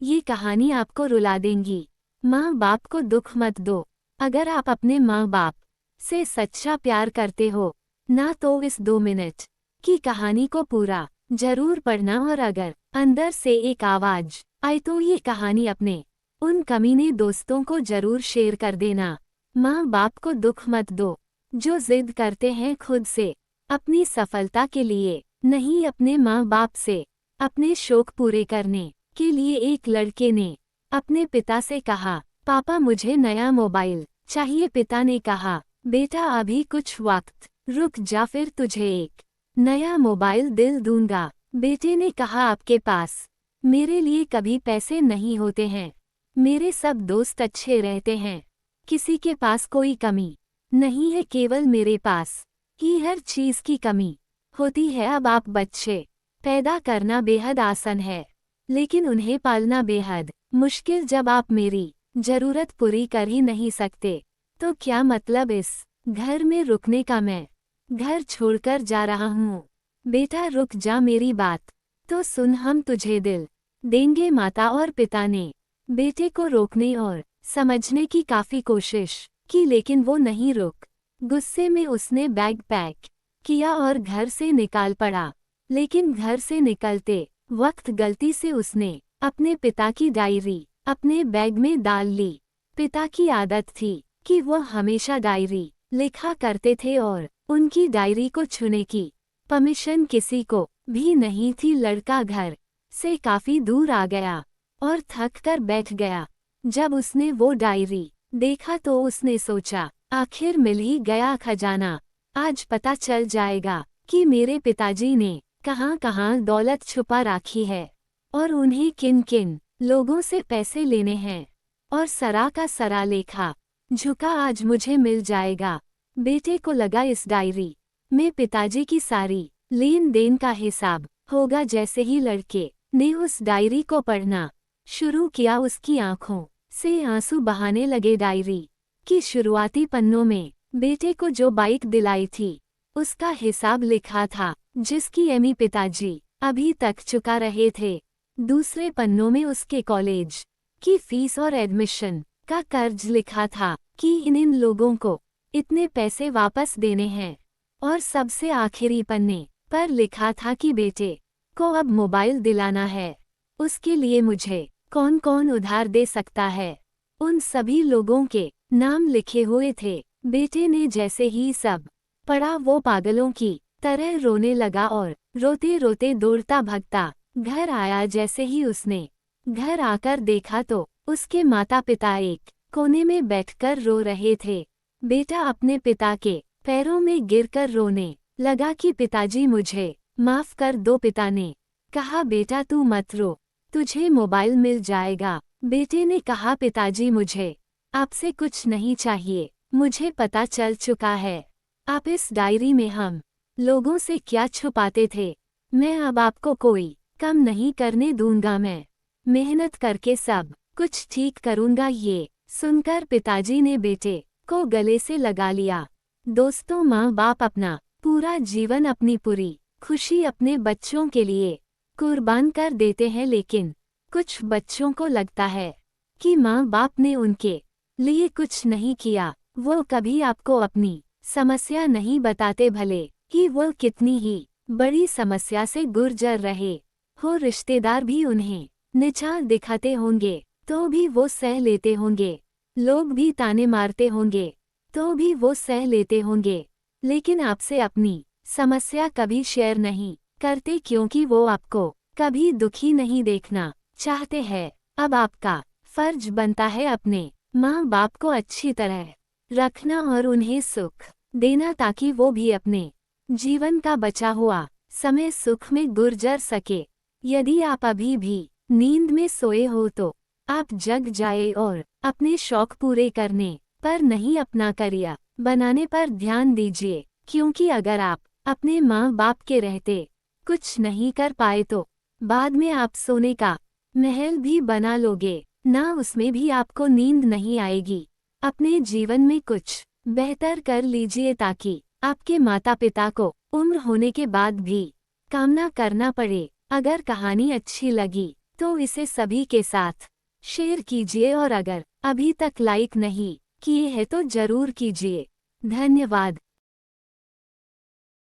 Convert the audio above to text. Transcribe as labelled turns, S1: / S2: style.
S1: ये कहानी आपको रुला देंगी। माँ बाप को दुख मत दो। अगर आप अपने माँ बाप से सच्चा प्यार करते हो ना तो इस 2 मिनट की कहानी को पूरा जरूर पढ़ना, और अगर अंदर से एक आवाज आए तो ये कहानी अपने उन कमीने दोस्तों को जरूर शेयर कर देना। माँ बाप को दुख मत दो जो जिद करते हैं खुद से अपनी सफलता के लिए, नहीं अपने माँ बाप से। अपने शौक पूरे करने के लिए एक लड़के ने अपने पिता से कहा, पापा मुझे नया मोबाइल चाहिए। पिता ने कहा, बेटा अभी कुछ वक्त रुक जा, फिर तुझे एक नया मोबाइल दिल दूंगा। बेटे ने कहा, आपके पास मेरे लिए कभी पैसे नहीं होते हैं, मेरे सब दोस्त अच्छे रहते हैं, किसी के पास कोई कमी नहीं है, केवल मेरे पास ही हर चीज की कमी होती है। अब आप बच्चे पैदा करना बेहद आसान है, लेकिन उन्हें पालना बेहद मुश्किल। जब आप मेरी जरूरत पूरी कर ही नहीं सकते तो क्या मतलब इस घर में रुकने का। मैं घर छोड़कर जा रहा हूँ। बेटा रुक जा, मेरी बात तो सुन, हम तुझे दिल देंगे। माता और पिता ने बेटे को रोकने और समझने की काफी कोशिश की, लेकिन वो नहीं रुक। गुस्से में उसने बैग पैक किया और घर से निकाल पड़ा। लेकिन घर से निकलते वक्त गलती से उसने अपने पिता की डायरी अपने बैग में डाल ली। पिता की आदत थी कि वह हमेशा डायरी लिखा करते थे और उनकी डायरी को छूने की परमिशन किसी को भी नहीं थी। लड़का घर से काफी दूर आ गया और थक कर बैठ गया। जब उसने वो डायरी देखा तो उसने सोचा, आखिर मिल ही गया खजाना। आज पता चल जाएगा कि मेरे पिताजी ने कहाँ कहाँ दौलत छुपा रखी है और उन्हें किन किन लोगों से पैसे लेने हैं। और सरा का सरा लेखा झुका, आज मुझे मिल जाएगा। बेटे को लगा इस डायरी में पिताजी की सारी लेन देन का हिसाब होगा। जैसे ही लड़के ने उस डायरी को पढ़ना शुरू किया, उसकी आंखों से आंसू बहाने लगे। डायरी की शुरुआती पन्नों में बेटे को जो बाइक दिलाई थी उसका हिसाब लिखा था, जिसकी ईएमआई पिताजी अभी तक चुका रहे थे। दूसरे पन्नों में उसके कॉलेज की फीस और एडमिशन का कर्ज लिखा था कि इन लोगों को इतने पैसे वापस देने हैं। और सबसे आखिरी पन्ने पर लिखा था कि बेटे को अब मोबाइल दिलाना है, उसके लिए मुझे कौन कौन उधार दे सकता है। उन सभी लोगों के नाम लिखे हुए थे। बेटे ने जैसे ही सब पढ़ा वो पागलों की तरह रोने लगा और रोते रोते दौड़ता भगता घर आया। जैसे ही उसने घर आकर देखा तो उसके माता पिता एक कोने में बैठकर रो रहे थे। बेटा अपने पिता के पैरों में गिरकर रोने लगा कि पिताजी मुझे माफ कर दो। पिता ने कहा, बेटा तू मत रो, तुझे मोबाइल मिल जाएगा। बेटे ने कहा, पिताजी मुझे आपसे कुछ नहीं चाहिए, मुझे पता चल चुका है आप इस डायरी में हम लोगों से क्या छुपाते थे। मैं अब आपको कोई कम नहीं करने दूंगा, मैं मेहनत करके सब कुछ ठीक करूंगा। ये सुनकर पिताजी ने बेटे को गले से लगा लिया। दोस्तों, माँ बाप अपना पूरा जीवन अपनी पूरी खुशी अपने बच्चों के लिए कुर्बान कर देते हैं, लेकिन कुछ बच्चों को लगता है कि माँ बाप ने उनके लिए कुछ नहीं किया। वो कभी आपको अपनी समस्या नहीं बताते, भले ही वो कितनी ही बड़ी समस्या से गुजर रहे हो। रिश्तेदार भी उन्हें नीचा दिखाते होंगे तो भी वो सह लेते होंगे, लोग भी ताने मारते होंगे तो भी वो सह लेते होंगे, लेकिन आपसे अपनी समस्या कभी शेयर नहीं करते, क्योंकि वो आपको कभी दुखी नहीं देखना चाहते हैं। अब आपका फर्ज बनता है अपने माँ बाप को अच्छी तरह रखना और उन्हें सुख देना, ताकि वो भी अपने जीवन का बचा हुआ समय सुख में गुजर सके। यदि आप अभी भी नींद में सोए हो तो आप जग जाए और अपने शौक पूरे करने पर नहीं, अपना करियर बनाने पर ध्यान दीजिए, क्योंकि अगर आप अपने माँ बाप के रहते कुछ नहीं कर पाए तो बाद में आप सोने का महल भी बना लोगे ना, उसमें भी आपको नींद नहीं आएगी। अपने जीवन में कुछ बेहतर कर लीजिए ताकि आपके माता पिता को उम्र होने के बाद भी कामना करना पड़े। अगर कहानी अच्छी लगी तो इसे सभी के साथ शेयर कीजिए और अगर अभी तक लाइक नहीं किए हैं तो जरूर कीजिए। धन्यवाद।